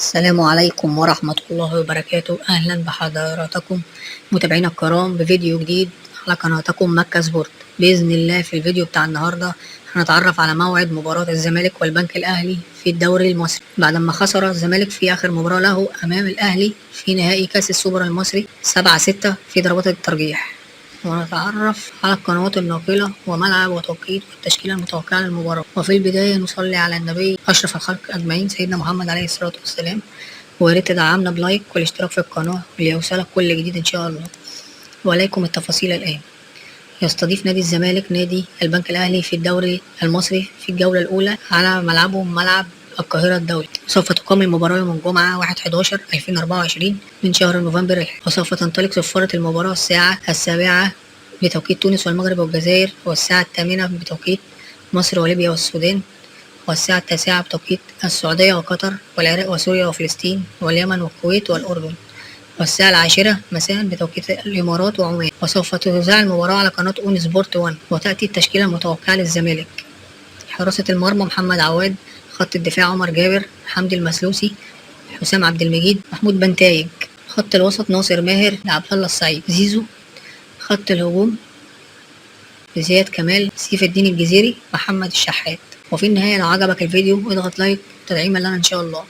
السلام عليكم ورحمة الله وبركاته. أهلا بحضراتكم متابعينا الكرام بفيديو جديد على قناتكم مكة سبورت. بإذن الله في الفيديو بتاع النهاردة هنتعرف على موعد مباراة الزمالك والبنك الأهلي في الدوري المصري بعدما خسر الزمالك في آخر مباراة له أمام الأهلي في نهائي كأس السوبر المصري 7-6 في ضربات الترجيح، ونتعرف على القنوات الناقلة وملعب وتوقيت والتشكيلة المتوقعة للمباراة. وفي البداية نصلي على النبي أشرف الخلق أجمعين سيدنا محمد عليه الصلاة والسلام، وياريت تدعمنا بلايك والاشتراك في القناة ليوصلك كل جديد إن شاء الله. وعليكم التفاصيل الآن. يستضيف نادي الزمالك نادي البنك الأهلي في الدوري المصري في الجولة الأولى على ملعبه ملعب القاهرة الدولي. سوف تقام المباراة يوم الجمعة 1/11/2024 من شهر نوفمبر، وسوف تنطلق صفارة المباراة الساعة 7 بتوقيت تونس والمغرب والجزائر، والساعة 8 بتوقيت مصر وليبيا والسودان، والساعة 9 بتوقيت السعودية وقطر والعراق وسوريا وفلسطين واليمن والكويت والأردن، والساعة 10 مساء بتوقيت الإمارات وعمان. وسوف تذاع المباراة على قناة أون سبورت 1. وتأتي التشكيلة المتوقعة للزمالك: حراسة المرمى محمد عواد، خط الدفاع عمر جابر، حمدي المسلوسي، حسام عبد المجيد، محمود بنتايج، خط الوسط ناصر ماهر، عبد الله السعيد، زيزو، خط الهجوم زياد كمال، سيف الدين الجزيري، محمد الشحات. وفي النهاية لو عجبك الفيديو اضغط لايك تدعيما لنا إن شاء الله.